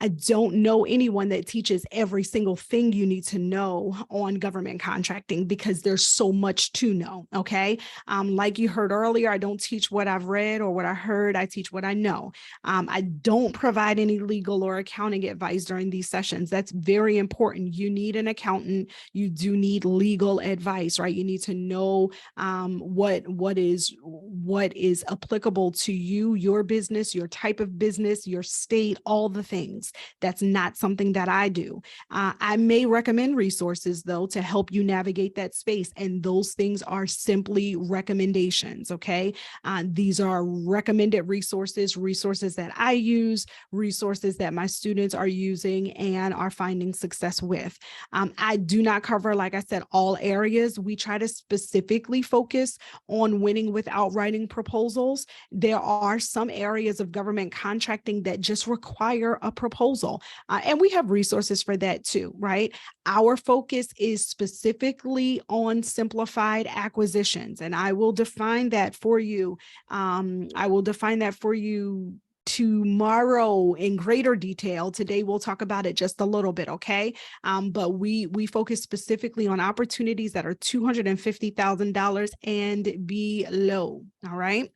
I don't know anyone that teaches every single thing you need to know on government contracting because there's so much to know. Okay. Like you heard earlier, I don't teach what I've read or what I heard. I teach what I know. I don't provide any legal or accounting advice during these sessions. That's very important. You need an accountant. You do need legal advice, right? You need to know what is applicable to you, your business, your type of business, your state, all the things. That's not something that I do. I may recommend resources, though, to help you navigate that space. And those things are simply recommendations, okay? These are recommended resources that I use, resources that my students are using and are finding success with. I do not cover, like I said, all areas. We try to specifically focus on winning without writing proposals. There are some areas of government contracting that just require a proposal. And we have resources for that too, right? Our focus is specifically on simplified acquisitions. And I will define that for you. Tomorrow in greater detail. Today we'll talk about it just a little bit, okay? But we focus specifically on opportunities that are $250,000 and below, all right?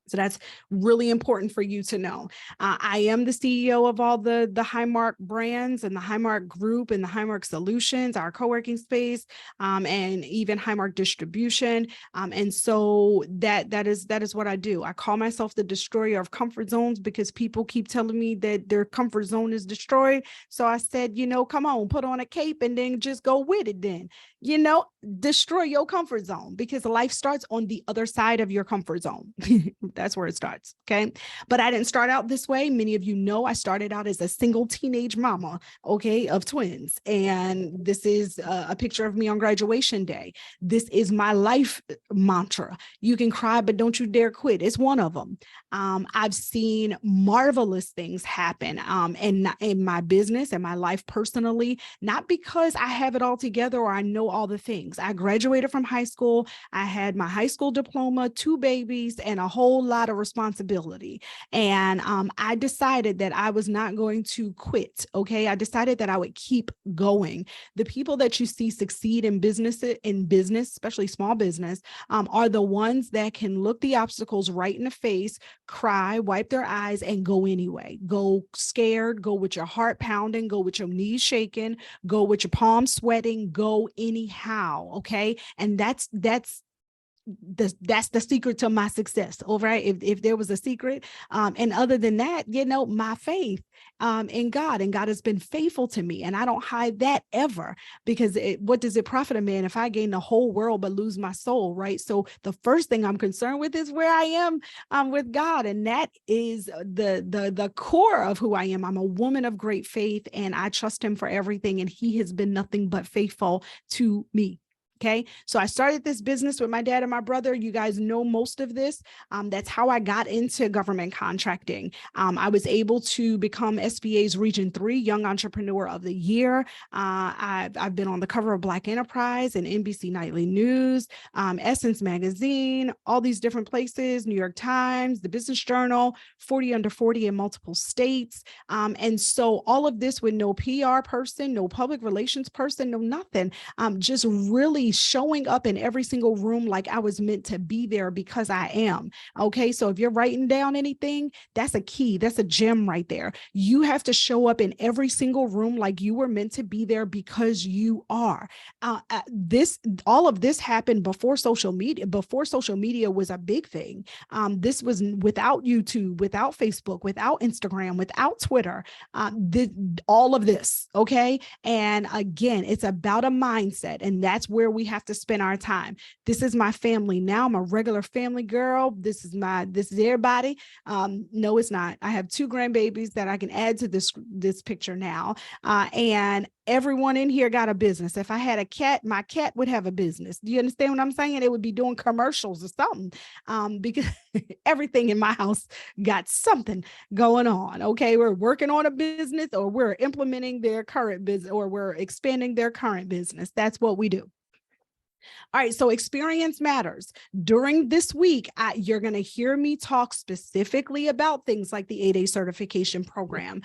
So that's really important for you to know. I am the CEO of all the Highmark brands and the Highmark Group and the Highmark Solutions, our co-working space, and even Highmark Distribution. And so that is what I do. I call myself the destroyer of comfort zones because people keep telling me that their comfort zone is destroyed. So I said, come on, put on a cape and then just go with it then. Destroy your comfort zone because life starts on the other side of your comfort zone. That's where it starts. Okay. But I didn't start out this way. Many of you know I started out as a single teenage mama, okay, of twins. And this is a picture of me on graduation day. This is my life mantra. You can cry, but don't you dare quit. It's one of them. I've seen marvelous things happen in my business and my life personally, not because I have it all together or I know all the things. I graduated from high school. I had my high school diploma, 2 babies, and a whole lot of responsibility. And I decided that I was not going to quit. Okay. I decided that I would keep going. The people that you see succeed in business, especially small business, are the ones that can look the obstacles right in the face, cry, wipe their eyes, and go anyway. Go scared, go with your heart pounding, go with your knees shaking, go with your palms sweating, go anyhow. Okay. And that's the secret to my success. All right. If there was a secret. And other than that, my faith in God, and God has been faithful to me. And I don't hide that ever, because what does it profit a man if I gain the whole world but lose my soul? Right. So the first thing I'm concerned with is where I am with God. And that is the core of who I am. I'm a woman of great faith, and I trust him for everything. And he has been nothing but faithful to me. Okay. So I started this business with my dad and my brother. You guys know most of this. That's how I got into government contracting. I was able to become SBA's Region 3 Young Entrepreneur of the Year. I've been on the cover of Black Enterprise and NBC Nightly News, Essence Magazine, all these different places, New York Times, the Business Journal, 40 Under 40 in multiple states. And so all of this with no PR person, no public relations person, no nothing, just really showing up in every single room like I was meant to be there because I am. Okay. So if you're writing down anything, that's a key. That's a gem right there. You have to show up in every single room like you were meant to be there because you are. All of this happened before social media. Before social media was a big thing. This was without YouTube, without Facebook, without Instagram, without Twitter. All of this. Okay. And again, it's about a mindset, and that's where we have to spend our time. This is my family now. I'm a regular family girl. This is everybody. No, it's not. I have 2 grandbabies that I can add to this picture now. And everyone in here got a business. If I had a cat, my cat would have a business. Do you understand what I'm saying? It would be doing commercials or something, because everything in my house got something going on. Okay. We're working on a business, or we're implementing their current business, or we're expanding their current business. That's what we do. All right, so experience matters. During this week, you're going to hear me talk specifically about things like the 8A certification program.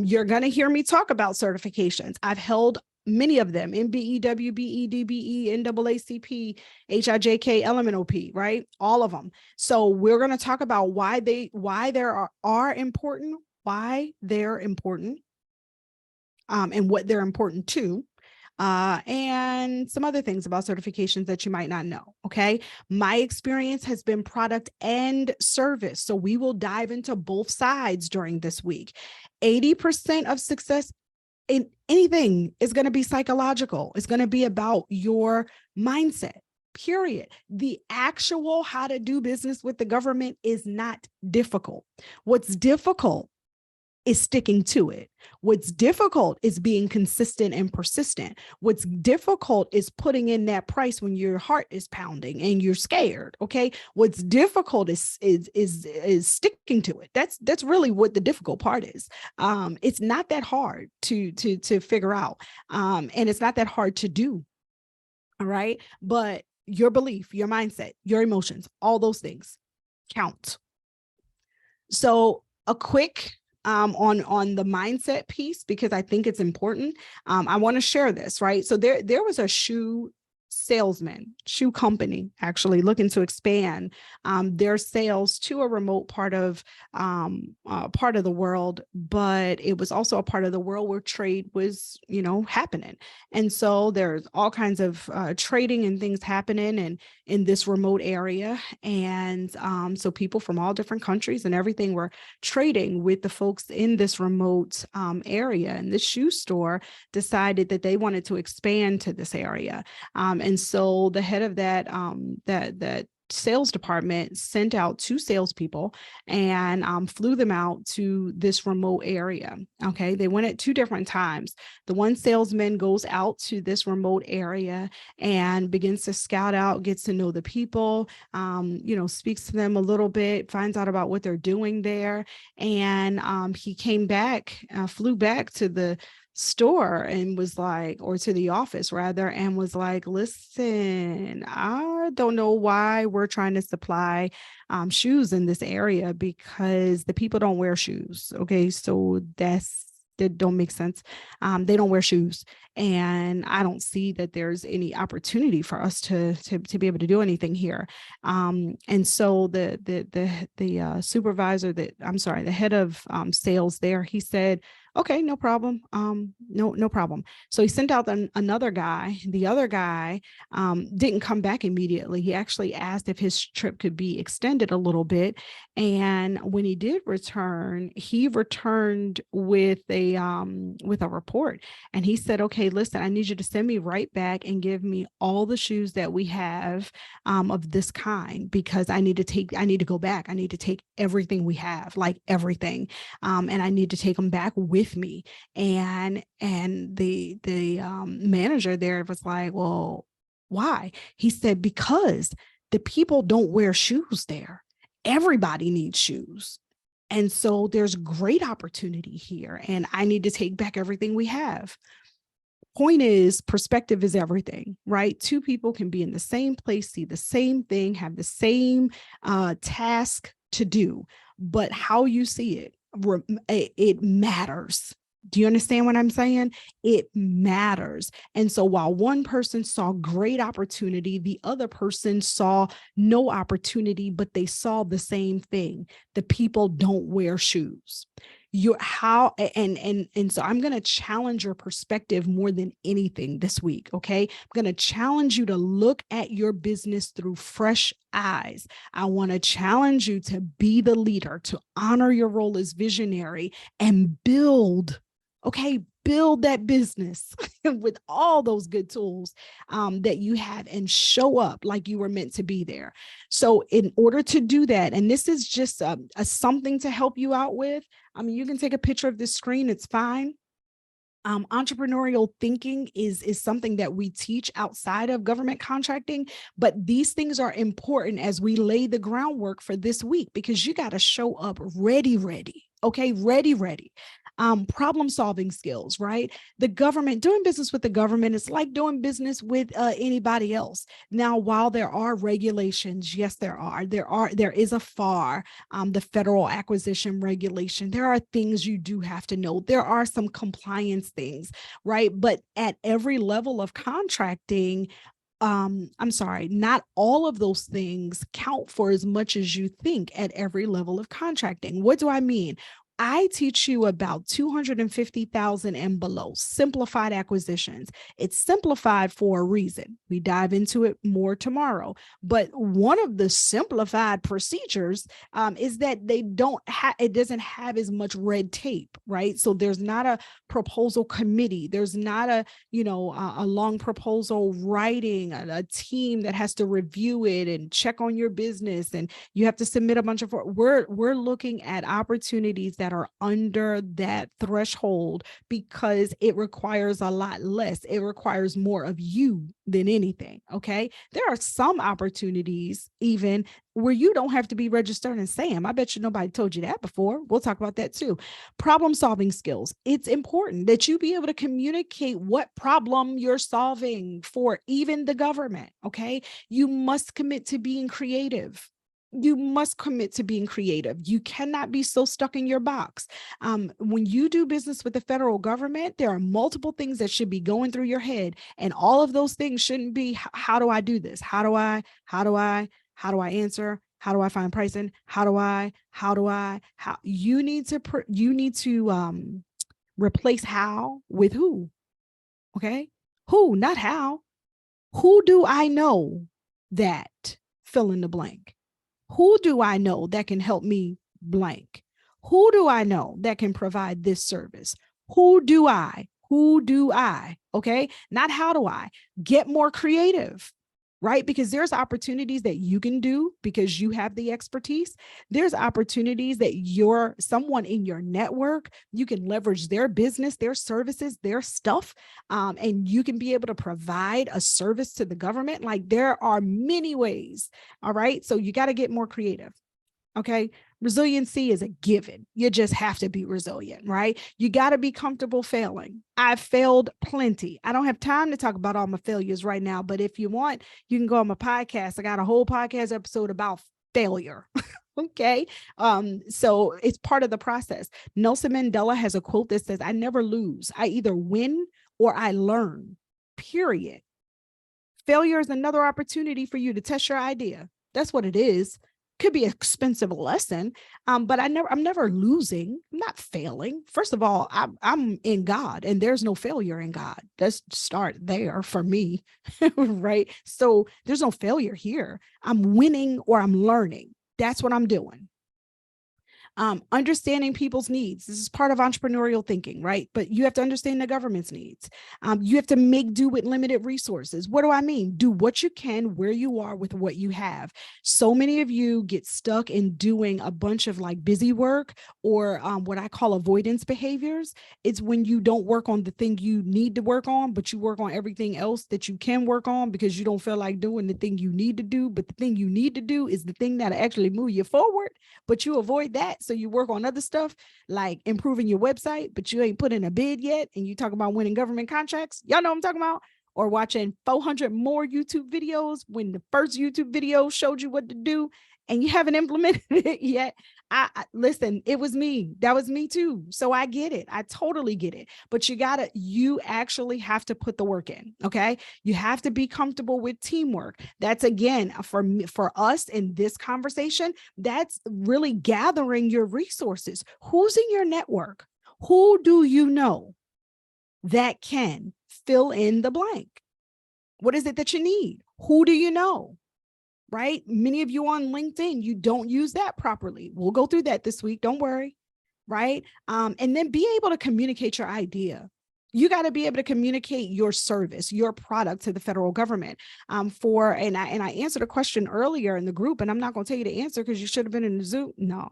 You're going to hear me talk about certifications. I've held many of them: MBE, WBE, DBE, NAACP, HIJK, LMNOP, right? All of them. So we're going to talk about why they are important, why they're important, and what they're important to. And some other things about certifications that you might not know. Okay. My experience has been product and service. So we will dive into both sides during this week. 80% of success in anything is going to be psychological. It's going to be about your mindset. Period. The actual how to do business with the government is not difficult. What's difficult is sticking to it. What's difficult is being consistent and persistent. What's difficult is putting in that price when your heart is pounding and you're scared. Okay. What's difficult is sticking to it. That's really what the difficult part is. It's not that hard to figure out. And it's not that hard to do. All right. But your belief, your mindset, your emotions, all those things count. So a quick on the mindset piece, because I think it's important. I want to share this, right? So there was a shoe company actually looking to expand their sales to a remote part of the world, but it was also a part of the world where trade was, happening. And so there's all kinds of trading and things happening and in this remote area. And so people from all different countries and everything were trading with the folks in this remote area. And this shoe store decided that they wanted to expand to this area. And so the head of that sales department sent out 2 salespeople and flew them out to this remote area. Okay, they went at 2 different times. The one salesman goes out to this remote area and begins to scout out, gets to know the people, speaks to them a little bit, finds out about what they're doing there. And he came back, flew back to the store and was like, or to the office rather, and was like, listen, I don't know why we're trying to supply shoes in this area because the people don't wear shoes. Okay, so that don't make sense. They don't wear shoes, and I don't see that there's any opportunity for us to be able to do anything here. And so the supervisor, the head of sales there, he said, okay, no problem. No problem. So he sent out another guy. The other guy didn't come back immediately. He actually asked if his trip could be extended a little bit. And when he did return, he returned with a report. And he said, okay, listen, I need you to send me right back and give me all the shoes that we have of this kind, because I need to go back. I need to take everything we have, like everything. And I need to take them back with me. And the manager there was like, well, why? He said, because the people don't wear shoes there. Everybody needs shoes. And so there's great opportunity here, and I need to take back everything we have. Point is, perspective is everything, right? 2 people can be in the same place, see the same thing, have the same task to do, but how you see it matters. Do you understand what I'm saying? It matters. And so while one person saw great opportunity, the other person saw no opportunity, but they saw the same thing. The people don't wear shoes. So I'm going to challenge your perspective more than anything this week. Okay. I'm going to challenge you to look at your business through fresh eyes. I want to challenge you to be the leader, to honor your role as visionary and build that business with all those good tools that you have, and show up like you were meant to be there. So in order to do that, and this is just a something to help you out with, you can take a picture of this screen, it's fine. Entrepreneurial thinking is something that we teach outside of government contracting, but these things are important as we lay the groundwork for this week, because you got to show up ready. Okay, ready. Problem solving skills, right? The government, doing business with the government is like doing business with anybody else. Now, while there are regulations, yes, there is a FAR, the Federal Acquisition Regulation. There are things you do have to know. There are some compliance things, right? But at every level of contracting, I'm sorry, not all of those things count for as much as you think at every level of contracting. What do I mean? I teach you about 250,000 and below simplified acquisitions. It's simplified for a reason. We dive into it more tomorrow. But one of the simplified procedures is that it doesn't have as much red tape, right? So there's not a proposal committee. There's not a long proposal writing, a team that has to review it and check on your business, and you have to submit a bunch of. We're looking at opportunities that are under that threshold because it requires a lot less. It requires more of you than anything. Okay. There are some opportunities even where you don't have to be registered in SAM. I bet you nobody told you that before. We'll talk about that too. Problem solving skills. It's important that you be able to communicate what problem you're solving for even the government. Okay. You must commit to being creative. You must commit to being creative. You cannot be so stuck in your box. When you do business with the federal government, there are multiple things that should be going through your head. And all of those things shouldn't be, how do I do this? How do I answer? How do I find pricing? How you need to replace how with who. Okay. Who, not how. Who do I know that fill in the blank? Who do I know that can help me blank? Who do I know that can provide this service? Who do I? Okay. Not how do I. Get more creative, right? Because there's opportunities that you can do because you have the expertise. There's opportunities that someone in your network, you can leverage their business, their services, their stuff, and you can be able to provide a service to the government. Like there are many ways. All right. So you got to get more creative. Okay. Resiliency is a given. You just have to be resilient, right? You got to be comfortable failing. I've failed plenty. I don't have time to talk about all my failures right now, but if you want, you can go on my podcast. I got a whole podcast episode about failure. Okay. So it's part of the process. Nelson Mandela has a quote that says, I never lose. I either win or I learn, period. Failure is another opportunity for you to test your idea. That's what it is. Could be an expensive lesson, but I'm never losing. I'm not failing. First of all, I'm in God, and there's no failure in God. Let's start there for me, right? So there's no failure here. I'm winning or I'm learning. That's what I'm doing. Understanding people's needs. This is part of entrepreneurial thinking, right? But you have to understand the government's needs. You have to make do with limited resources. What do I mean? Do what you can where you are with what you have. So many of you get stuck in doing a bunch of like busy work or what I call avoidance behaviors. It's when you don't work on the thing you need to work on, but you work on everything else that you can work on because you don't feel like doing the thing you need to do. But the thing you need to do is the thing that actually move you forward, but you avoid that. So you work on other stuff like improving your website, but you ain't put in a bid yet. And you talk about winning government contracts. Y'all know what I'm talking about? Or watching 400 more YouTube videos when the first YouTube video showed you what to do and you haven't implemented it yet. I listen, it was me. That was me too. So I get it. I totally get it. But you actually have to put the work in. Okay. You have to be comfortable with teamwork. That's again, for us in this conversation, that's really gathering your resources. Who's in your network? Who do you know that can fill in the blank? What is it that you need? Who do you know? Right? Many of you on LinkedIn, you don't use that properly. We'll go through that this week. Don't worry. Right? And then be able to communicate your idea. You got to be able to communicate your service, your product to the federal government. And I answered a question earlier in the group, and I'm not going to tell you the answer because you should have been in the Zoom. No,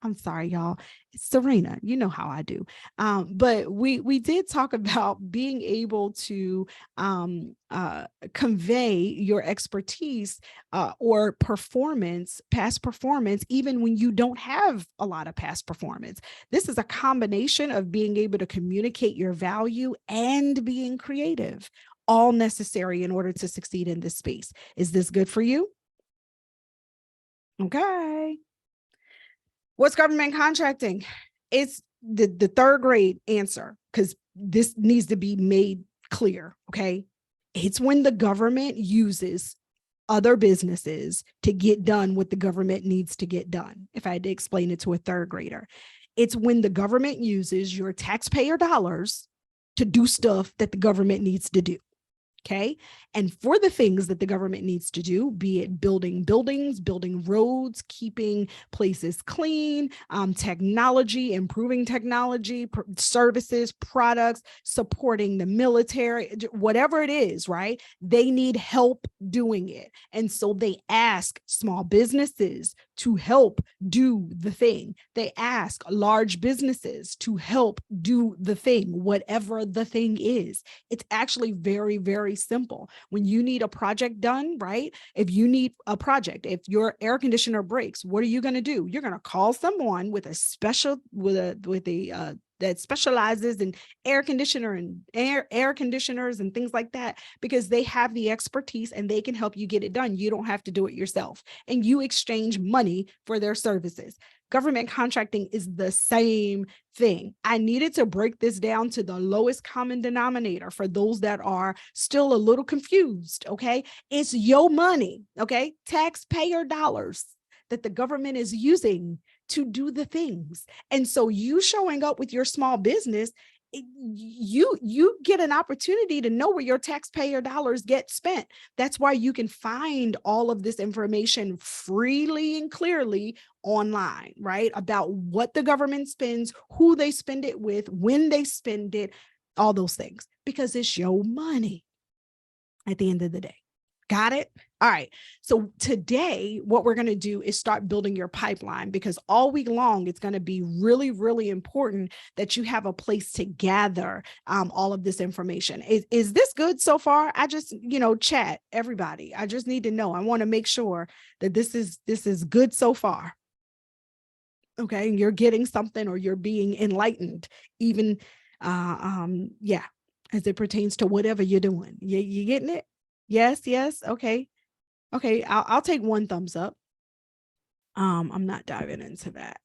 I'm sorry, y'all. It's Serena. You know how I do. But we did talk about being able to convey your expertise or performance, past performance, even when you don't have a lot of past performance. This is a combination of being able to communicate your value and being creative, all necessary in order to succeed in this space. Is this good for you? Okay. What's government contracting? It's the third grade answer, because this needs to be made clear. Okay. It's when the government uses other businesses to get done what the government needs to get done. If I had to explain it to a third grader, it's when the government uses your taxpayer dollars to do stuff that the government needs to do. Okay. And for the things that the government needs to do, be it building buildings, building roads, keeping places clean, technology, improving technology, services, products, supporting the military, whatever it is, right? They need help doing it. And so they ask small businesses to help do the thing. They ask large businesses to help do the thing, whatever the thing is. It's actually very, very simple. When you need a project done, right? If you need a project, if your air conditioner breaks, what are you going to do? You're going to call someone with a special, that specializes in air conditioner and air conditioners and things like that, because they have the expertise and they can help you get it done. You don't have to do it yourself, and you exchange money for their services. Government contracting is the same thing. I needed to break this down to the lowest common denominator for those that are still a little confused. Okay. It's your money. Okay. Taxpayer dollars that the government is using to do the things. And so you showing up with your small business, you get an opportunity to know where your taxpayer dollars get spent. That's why you can find all of this information freely and clearly online, right? About what the government spends, who they spend it with, when they spend it, all those things, because it's your money at the end of the day. Got it? All right. So today, what we're going to do is start building your pipeline, because all week long, it's going to be really, really important that you have a place to gather all of this information. Is this good so far? I just, chat, everybody. I just need to know. I want to make sure that this is good so far. Okay. You're getting something, or you're being enlightened, even, as it pertains to whatever you're doing. You getting it? Yes. Okay. I'll take one thumbs up. I'm not diving into that.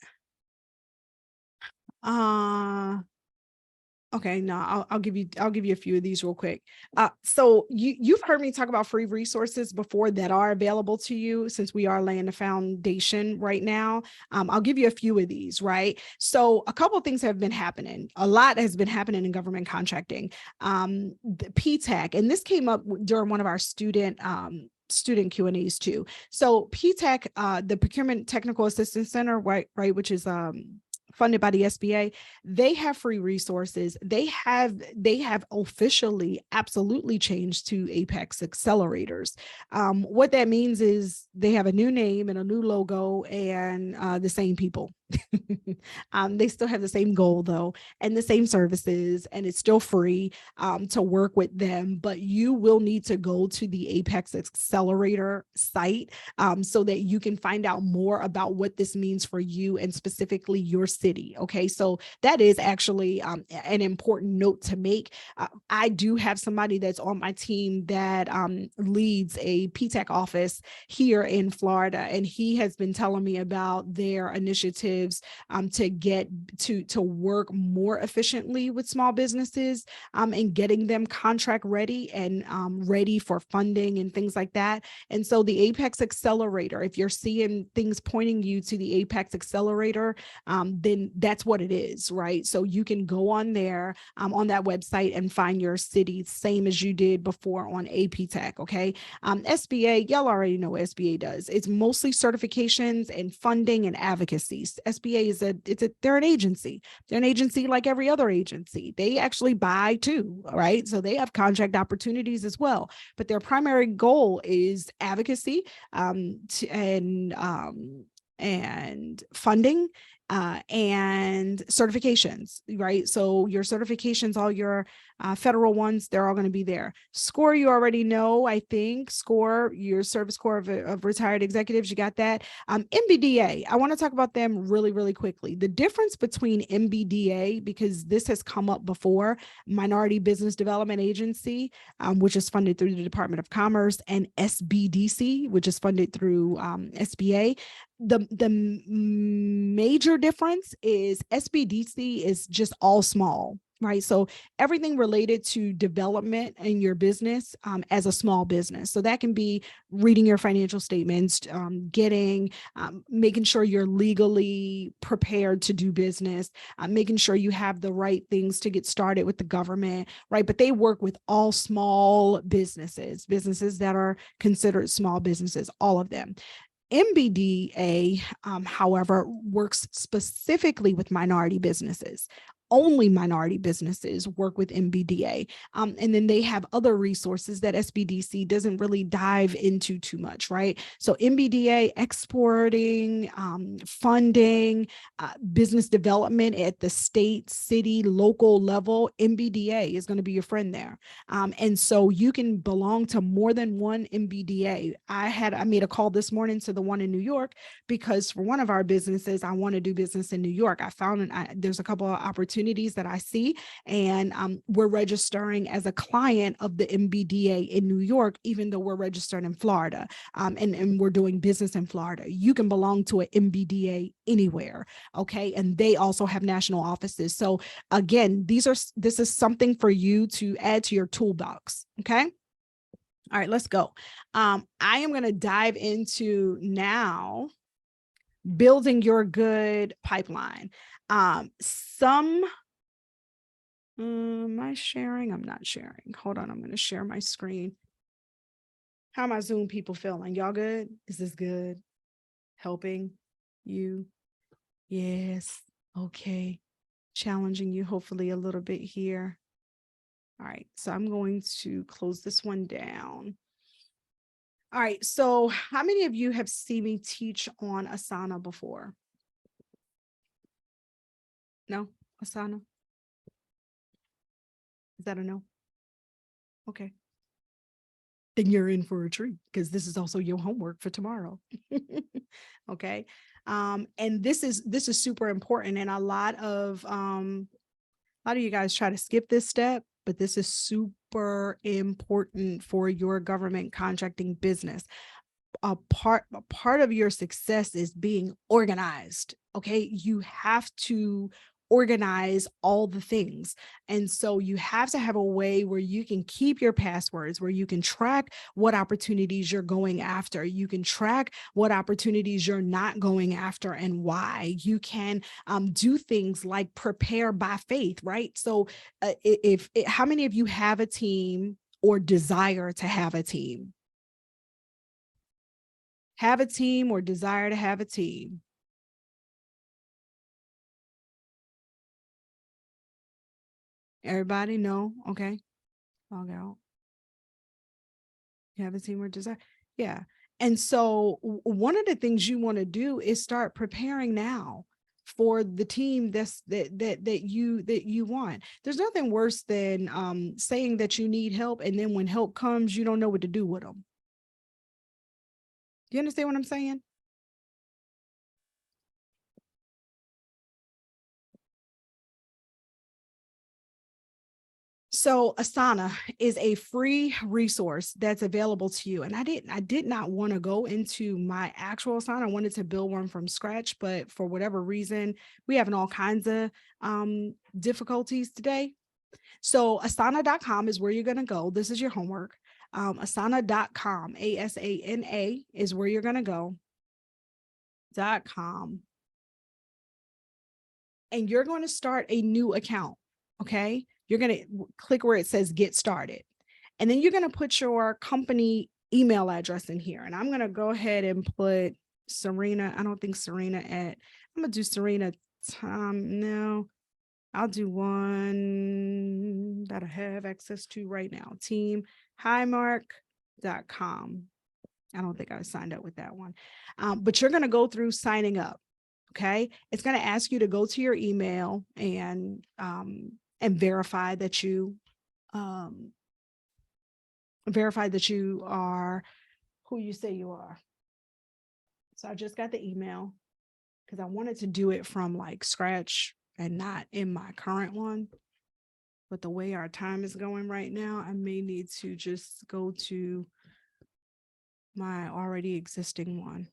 Okay, no, I'll give you a few of these real quick. So you've heard me talk about free resources before that are available to you, since we are laying the foundation right now. I'll give you a few of these, right? So a couple of things have been happening. A lot has been happening in government contracting. The PTAC, and this came up during one of our student Q&As too. So PTAC, the Procurement Technical Assistance Center, right, which is funded by the SBA, they have free resources. They have officially absolutely changed to Apex Accelerators. What that means is they have a new name and a new logo, and the same people. They still have the same goal though, and the same services, and it's still free to work with them. But you will need to go to the Apex Accelerator site so that you can find out more about what this means for you, and specifically your city. Okay, so that is actually an important note to make. I do have somebody that's on my team that leads a PTAC office here in Florida, and he has been telling me about their initiatives to get to work more efficiently with small businesses and getting them contract ready and ready for funding and things like that. And so the Apex Accelerator, if you're seeing things pointing you to the Apex Accelerator, then that's what it is, right? So you can go on there on that website and find your city, same as you did before on APTech. Okay. SBA, y'all already know what SBA does. It's mostly certifications and funding and advocacy. SBA they're an agency. They're an agency like every other agency. They actually buy too, right? So they have contract opportunities as well. But their primary goal is advocacy and funding and certifications, right? So your certifications, all your federal ones, they're all going to be there. SCORE, you already know, I think. SCORE, your Service Corps of Retired Executives, you got that. MBDA, I want to talk about them really, really quickly. The difference between MBDA, because this has come up before, Minority Business Development Agency, which is funded through the Department of Commerce, and SBDC, which is funded through SBA. The major difference is SBDC is just all small, right? So everything related to development in your business as a small business. So that can be reading your financial statements, making sure you're legally prepared to do business, making sure you have the right things to get started with the government, right? But they work with all small businesses that are considered small businesses, all of them. MBDA, however, works specifically with minority businesses. Only minority businesses work with MBDA. And then they have other resources that SBDC doesn't really dive into too much, right? So MBDA, exporting, funding, business development at the state, city, local level, MBDA is going to be your friend there. And so you can belong to more than one MBDA. I made a call this morning to the one in New York because for one of our businesses, I want to do business in New York. I found there's a couple of opportunities that I see, and we're registering as a client of the MBDA in New York, even though we're registered in Florida, and we're doing business in Florida. You can belong to an MBDA anywhere, okay? And they also have national offices. So again, this is something for you to add to your toolbox, okay? All right, let's go. I am going to dive into now building your good pipeline. Am I sharing? I'm not sharing. Hold on, I'm going to share my screen. How are my Zoom people feeling? Y'all good? Is this good? Helping you? Yes. Okay. Challenging you hopefully a little bit here. All right, so I'm going to close this one down. All right, so how many of you have seen me teach on Asana before? No? Asana? Is that a no? Okay. Then you're in for a treat because this is also your homework for tomorrow. Okay. And this is super important. And a lot of you guys try to skip this step, but this is super important for your government contracting business. A part of your success is being organized. Okay. You have to organize all the things. And so you have to have a way where you can keep your passwords, where you can track what opportunities you're going after. You can track what opportunities you're not going after and why. You can do things like prepare by faith, right? So how many of you have a team or desire to have a team? Have a team or desire to have a team? Everybody? No? Okay. Log out. You have a team or desire? Yeah. And so one of the things you want to do is start preparing now for the team that you want. There's nothing worse than saying that you need help, and then when help comes, you don't know what to do with them. You understand what I'm saying? So Asana is a free resource that's available to you. And I did not want to go into my actual Asana. I wanted to build one from scratch, but for whatever reason, we having all kinds of difficulties today. So asana.com is where you're going to go. This is your homework. Asana.com, ASANA is where you're going to go. .com. And you're going to start a new account. Okay. You're going to click where it says get started. And then you're going to put your company email address in here. And I'm going to go ahead and put Serena. I don't think Serena I'm going to do Serena Tom. No, I'll do one that I have access to right now. Team highmark.com. I don't think I signed up with that one. But you're going to go through signing up. Okay. It's going to ask you to go to your email and verify that you are who you say you are. So I just got the email because I wanted to do it from like scratch and not in my current one. But the way our time is going right now, I may need to just go to my already existing one.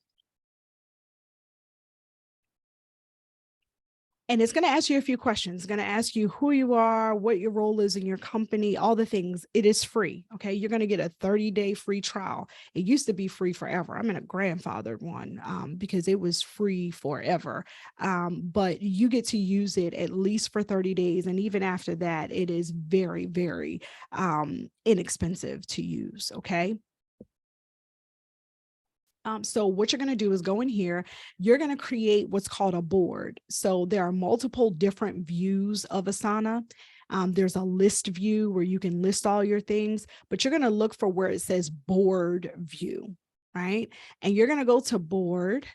And it's going to ask you a few questions. It's going to ask you who you are, what your role is in your company, all the things. It is free. Okay. You're going to get a 30-day free trial. It used to be free forever. I'm in a grandfathered one because it was free forever. But you get to use it at least for 30 days. And even after that, it is very, very inexpensive to use. Okay. So what you're going to do is go in here, you're going to create what's called a board. So there are multiple different views of Asana. There's a list view where you can list all your things, but you're going to look for where it says board view, right? And you're going to go to board,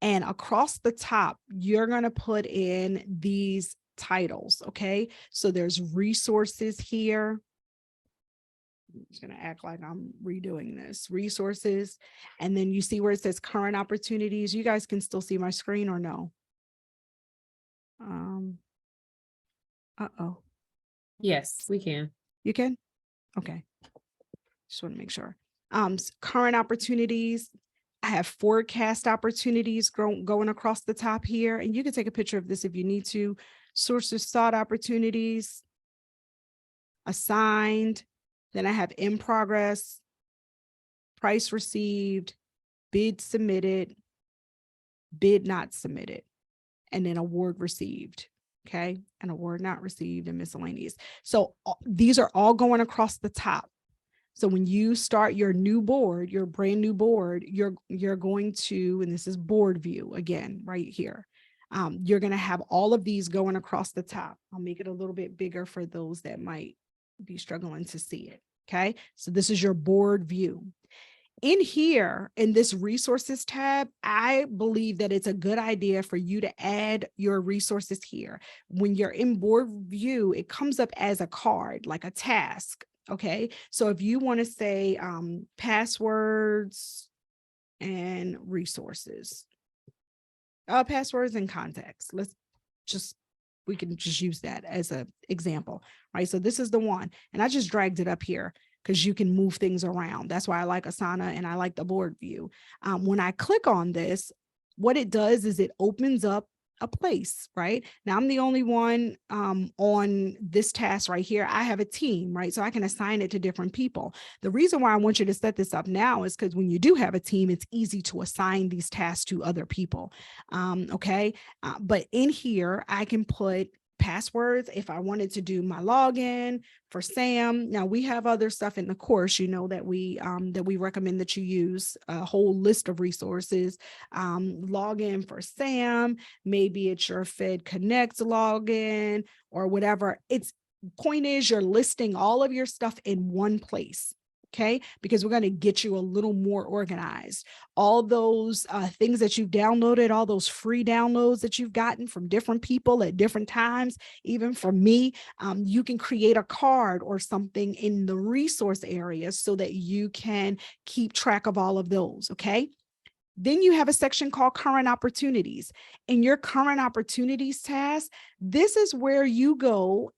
and across the top, you're going to put in these titles. Okay. So there's resources here. I'm just going to act like I'm redoing this. Resources. And then you see where it says current opportunities. You guys can still see my screen or no? Uh-oh. Yes, we can. You can? Okay. Just want to make sure. Current opportunities. I have forecast opportunities going across the top here. And you can take a picture of this if you need to. Sources sought opportunities. Assigned. Then I have in progress, price received, bid submitted, bid not submitted, and then award received. Okay. An award not received and miscellaneous. So these are all going across the top. So when you start your new board, your brand new board, you're going to, and this is board view again, right here. You're going to have all of these going across the top. I'll make it a little bit bigger for those that might be struggling to see it. Okay. So this is your board view. In here, in this resources tab, I believe that it's a good idea for you to add your resources here. When you're in board view, it comes up as a card, like a task. Okay. So if you want to say passwords and resources, passwords and contacts, we can just use that as an example, right? So this is the one, and I just dragged it up here because you can move things around. That's why I like Asana and I like the board view. When I click on this, what it does is it opens up a place, right? Now I'm the only one on this task right here. I have a team, right? So I can assign it to different people. The reason why I want you to set this up now is because when you do have a team, it's easy to assign these tasks to other people. Okay. But in here, I can put passwords if I wanted to do my login for Sam. Now we have other stuff in the course, that we recommend that you use a whole list of resources. Login for Sam, maybe it's your Fed Connect login or whatever. Point is you're listing all of your stuff in one place. Okay, because we're going to get you a little more organized. All those things that you've downloaded, all those free downloads that you've gotten from different people at different times, even from me, you can create a card or something in the resource area so that you can keep track of all of those. Okay. Then you have a section called current opportunities. In your current opportunities task, this is where you go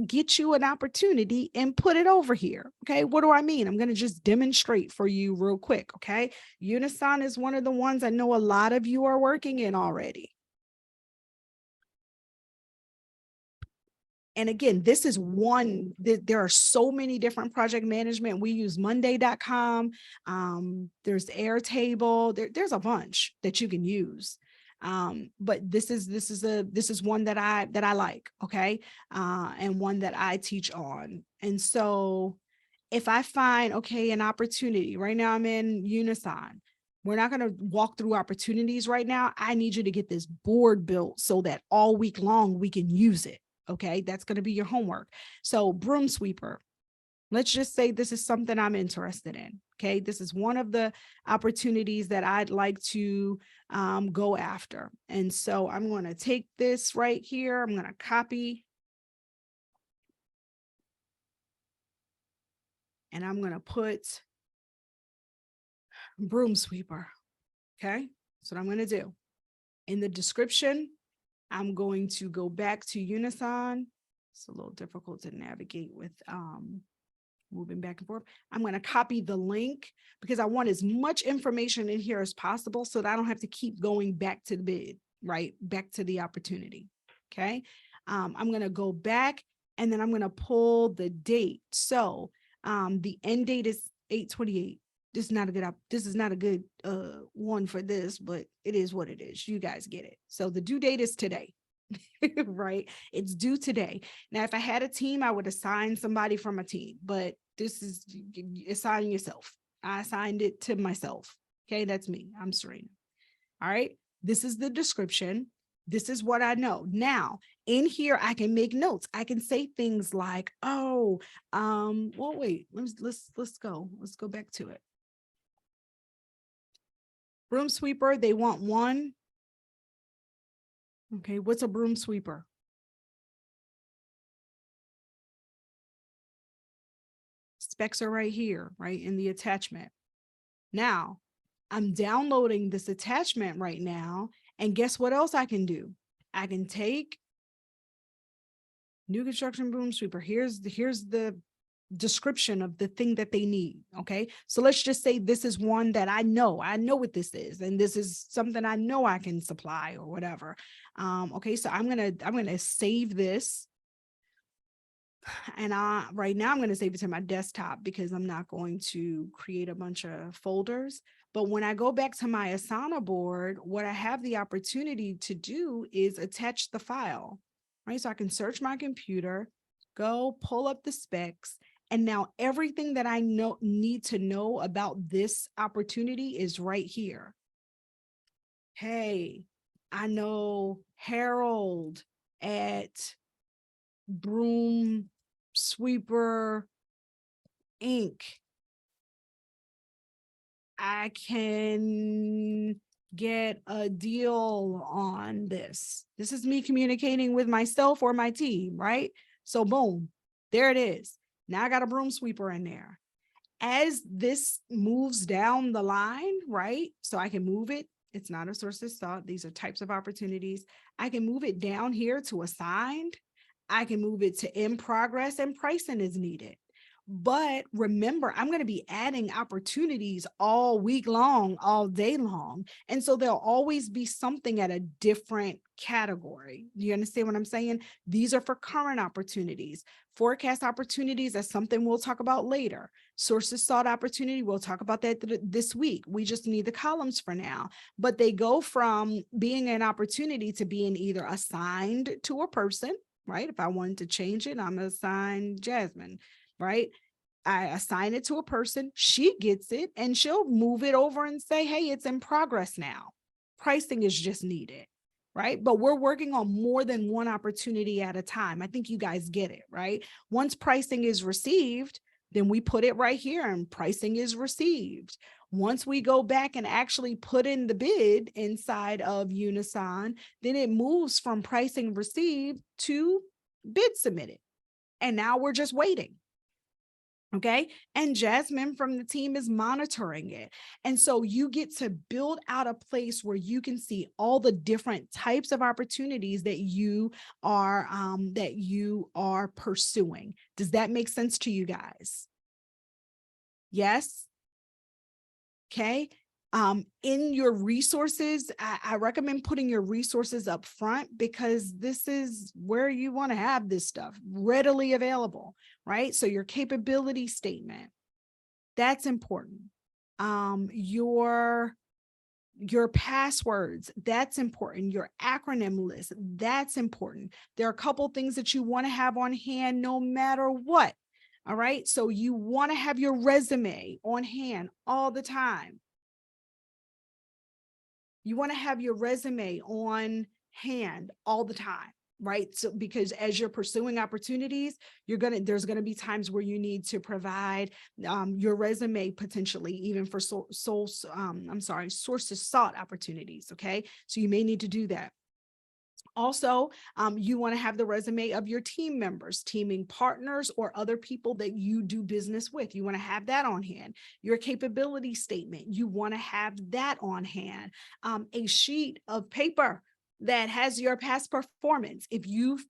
get you an opportunity and put it over here. Okay. What do I mean? I'm going to just demonstrate for you real quick. Okay. Unison is one of the ones I know a lot of you are working in already. And again, this is one, there are so many different project management. We use monday.com. There's Airtable. There's a bunch that you can use. But this is one that I like. Okay. And one that I teach on. And so if I find, okay, an opportunity right now, I'm in Unison. We're not going to walk through opportunities right now. I need you to get this board built so that all week long we can use it. Okay, that's going to be your homework. So broom sweeper, Let's just say this is something I'm interested in. Okay. This is one of the opportunities that I'd like to go after. And so I'm going to take this right here. I'm going to copy. And I'm going to put broom sweeper. Okay. That's what I'm going to do. In the description, I'm going to go back to Unison. It's a little difficult to navigate with moving back and forth. I'm going to copy the link because I want as much information in here as possible so that I don't have to keep going back to the bid, right? Back to the opportunity. Okay. I'm going to go back and then I'm going to pull the date. So the end date is 8/28. This is not a good this is not a good one for this, but it is what it is. You guys get it. So the due date is today. Right? It's due today. Now, if I had a team, I would assign somebody from a team, but this is assign yourself. I assigned it to myself. Okay, that's me. I'm Serena. All right. This is the description. This is what I know. Now, in here, I can make notes. I can say things like, oh, well, wait, let's go. Let's go back to it. Broom sweeper, they want one. Okay, what's a broom sweeper? Specs are right here, right in the attachment. Now, I'm downloading this attachment right now, and guess what else I can do? I can take new construction broom sweeper. Here's the description of the thing that they need. Okay. So let's just say this is one that I know what this is, and this is something I know I can supply or whatever. Okay. So I'm going to save this. And right now I'm going to save it to my desktop because I'm not going to create a bunch of folders. But when I go back to my Asana board, what I have the opportunity to do is attach the file, right? So I can search my computer, go pull up the specs. And now everything that I need to know about this opportunity is right here. Hey, I know Harold at Broom Sweeper Inc. I can get a deal on this. This is me communicating with myself or my team, right? So boom, there it is. Now I got a broom sweeper in there. As this moves down the line, right? So I can move it. It's not a source of thought. These are types of opportunities. I can move it down here to assigned. I can move it to in progress, and pricing is needed. But remember, I'm going to be adding opportunities all week long, all day long. And so there'll always be something at a different category. Do you understand what I'm saying? These are for current opportunities. Forecast opportunities, that's something we'll talk about later. Sources sought opportunity, we'll talk about that this week. We just need the columns for now. But they go from being an opportunity to being either assigned to a person, right? If I wanted to change it, I'm assigned Jasmine, right? I assign it to a person, she gets it, and she'll move it over and say, hey, it's in progress now. Pricing is just needed, right? But we're working on more than one opportunity at a time. I think you guys get it, right? Once pricing is received, then we put it right here and pricing is received. Once we go back and actually put in the bid inside of Unison, then it moves from pricing received to bid submitted. And now we're just waiting. Okay. And Jasmine from the team is monitoring it. And so you get to build out a place where you can see all the different types of opportunities that you are pursuing. Does that make sense to you guys? Yes. Okay. In your resources, I recommend putting your resources up front because this is where you want to have this stuff readily available, right? So your capability statement, that's important. Your passwords, that's important. Your acronym list, that's important. There are a couple things that you want to have on hand no matter what. All right. So you want to have your resume on hand all the time. You want to have your resume on hand all the time, right? So because as you're pursuing opportunities, there's gonna be times where you need to provide your resume potentially even for sources sought opportunities. Okay, so you may need to do that. Also, you want to have the resume of your team members, teaming partners, or other people that you do business with. You want to have that on hand. Your capability statement, you want to have that on hand. A sheet of paper that has your past performance. If you've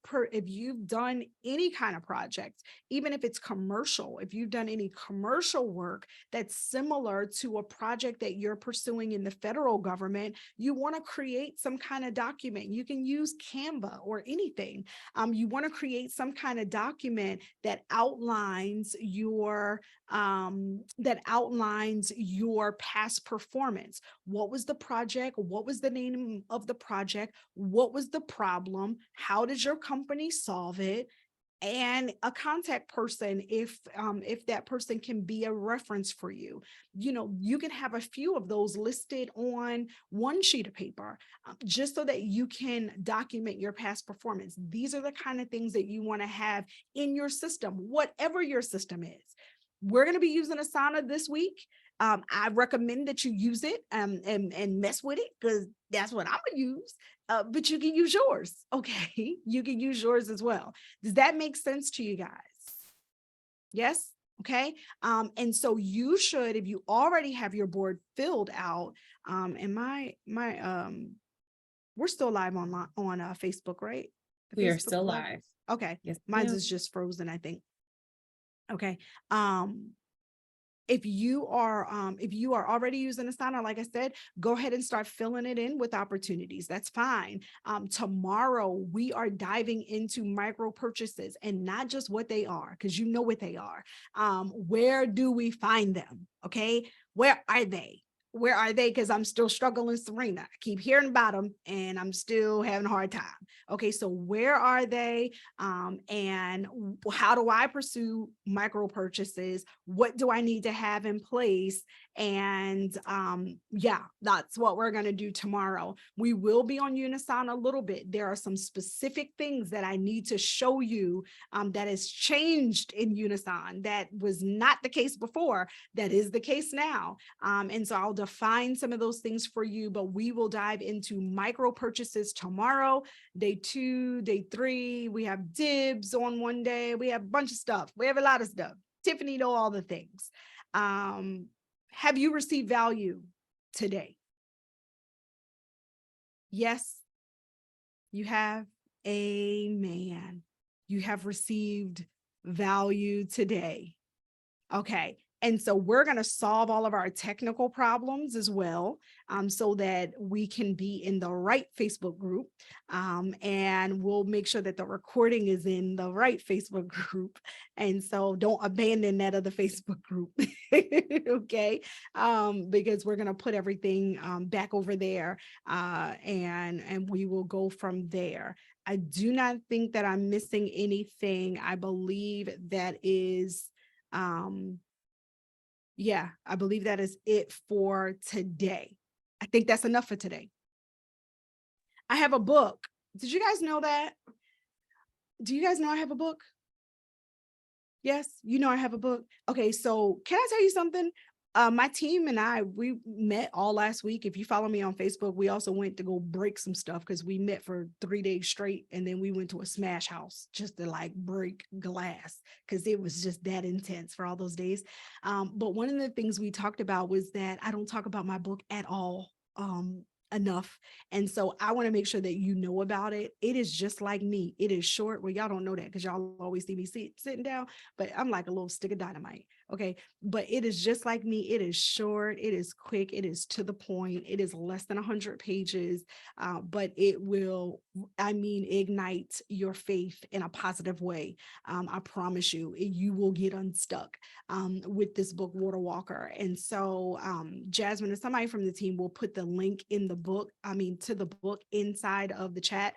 done any kind of project, even if it's commercial, if you've done any commercial work that's similar to a project that you're pursuing in the federal government, you want to create some kind of document. You can use Canva or anything. You want to create some kind of document that outlines your past performance. What was the project? What was the name of the project? What was the problem? How did your company solve it? And a contact person, if that person can be a reference for you. You can have a few of those listed on one sheet of paper, just so that you can document your past performance. These are the kind of things that you want to have in your system, whatever your system is. We're going to be using Asana this week. I recommend that you use it and mess with it, because that's what I'm going to use. But you can use yours. Okay. You can use yours as well. Does that make sense to you guys? Yes. Okay. And so you should, if you already have your board filled out, and we're still live on Facebook, right? The We are Facebook still Live? live. Okay. Yes, Mine's ma'am. is just frozen, I think. Okay. If you are already using Asana, like I said, go ahead and start filling it in with opportunities. That's fine. Tomorrow we are diving into micro purchases, and not just what they are, because you know what they are. Where do we find them? Okay. Where are they? Where are they? Because I'm still struggling, Serena. I keep hearing about them and I'm still having a hard time. Okay, so where are they? And how do I pursue micro purchases? What do I need to have in place? And yeah, that's what we're going to do tomorrow. We will be on Unisign a little bit. There are some specific things that I need to show you that has changed in Unisign that was not the case before, that is the case now. And so I'll define some of those things for you, but we will dive into micro purchases tomorrow. Day 2, day 3, we have dibs on one day. We have a bunch of stuff. We have a lot of stuff. Tiffany know all the things. Have you received value today? Yes, you have. Amen. You have received value today. Okay. And so we're going to solve all of our technical problems as well, so that we can be in the right Facebook group. And we'll make sure that the recording is in the right Facebook group. And so don't abandon that other Facebook group. Okay. Because we're going to put everything back over there, and we will go from there. I do not think that I'm missing anything. I believe that is, yeah, I believe that is it for today. I think that's enough for today. I have a book. Did you guys know that? Do you guys know I have a book? Yes, you know I have a book. Okay, so can I tell you something? My team and I, we met all last week. If you follow me on Facebook, we also went to go break some stuff because we met for 3 days straight. And then we went to a smash house just to like break glass because it was just that intense for all those days. But one of the things we talked about was that I don't talk about my book at all enough. And so I want to make sure that you know about it. It is just like me. It is short. Well, y'all don't know that because y'all always see me sitting down, but I'm like a little stick of dynamite. Okay. But it is just like me. It is short. It is quick. It is to the point. It is less than 100 pages, but it will, ignite your faith in a positive way. I promise you, you will get unstuck with this book, Water Walker. And so Jasmine and somebody from the team will put the link in the book, to the book inside of the chat.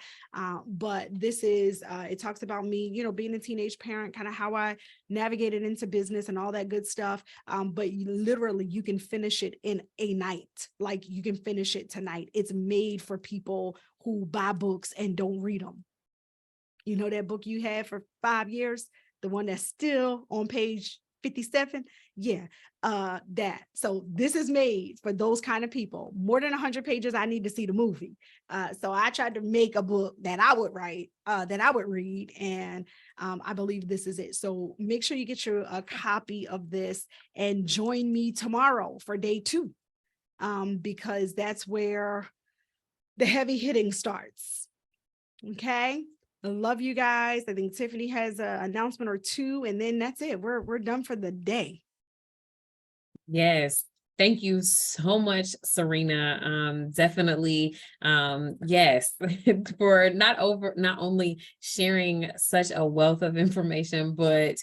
But this is, it talks about me, being a teenage parent, kind of how I navigated into business and all that good stuff. But literally you can finish it in a night. Like you can finish it tonight. It's made for people who buy books and don't read them. You know, that book you had for 5 years, the one that's still on page 57. Yeah, that. So this is made for those kind of people. More than 100 pages, I need to see the movie. So I tried to make a book that I would write, that I would read, and I believe this is it. So make sure you get a copy of this and join me tomorrow for day 2, because that's where the heavy hitting starts. Okay. I love you guys. I think Tiffany has an announcement or 2, and then that's it. We're done for the day. Yes. Thank you so much, Serena. Definitely, yes, for not only sharing such a wealth of information, but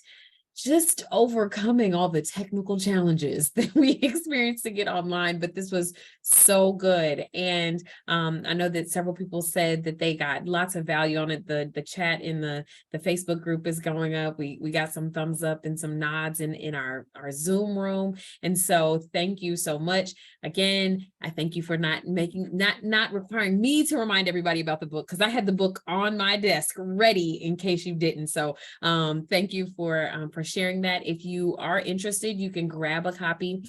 just overcoming all the technical challenges that we experienced to get online. But this was so good. And I know that several people said that they got lots of value on it. The chat in the Facebook group is going up. We got some thumbs up and some nods in our Zoom room. And so thank you so much. Again, I thank you for not requiring me to remind everybody about the book, because I had the book on my desk ready in case you didn't. So thank you for sharing that. If you are interested, you can grab a copy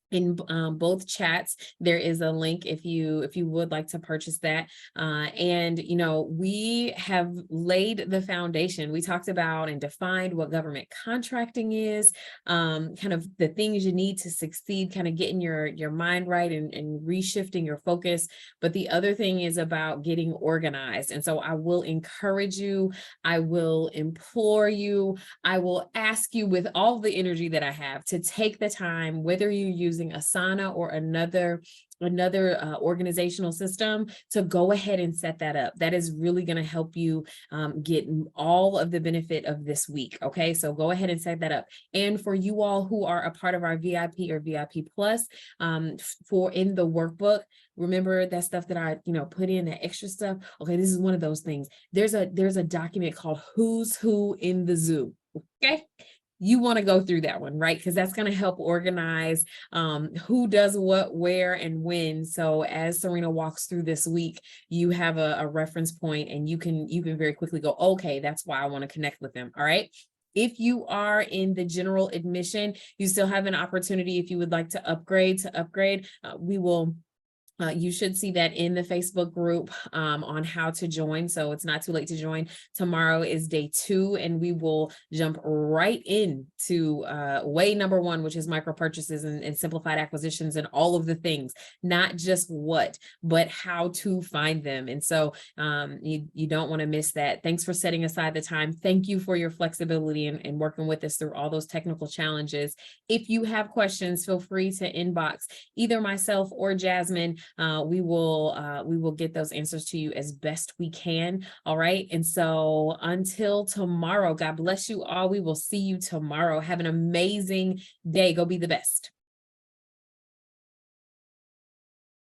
in both chats. There is a link if you would like to purchase that. And you know, we have laid the foundation. We talked about and defined what government contracting is, kind of the things you need to succeed, kind of getting your mind right and reshifting your focus. But the other thing is about getting organized. And so I will encourage you, I will implore you, I will ask you with all the energy that I have to take the time, whether you use Asana or another organizational system, to go ahead and set that up. That is really going to help you get all of the benefit of this week. Okay, so go ahead and set that up. And for you all who are a part of our VIP or VIP Plus, for in the workbook, remember that stuff that I put in, that extra stuff. Okay, this is one of those things. There's a document called Who's Who in the Zoo. Okay, you want to go through that one, right? Because that's going to help organize who does what, where, and when. So as Serena walks through this week, you have a reference point, and you can very quickly go, okay, that's why I want to connect with them. All right. If you are in the general admission, you still have an opportunity. If you would like to upgrade, we will. You should see that in the Facebook group on how to join. So it's not too late to join. Tomorrow is day 2, and we will jump right into way number 1, which is micro purchases and simplified acquisitions and all of the things, not just what, but how to find them. And so you don't want to miss that. Thanks for setting aside the time. Thank you for your flexibility and working with us through all those technical challenges. If you have questions, feel free to inbox either myself or Jasmine. We will get those answers to you as best we can. All right. And so until tomorrow, God bless you all. We will see you tomorrow. Have an amazing day. Go be the best.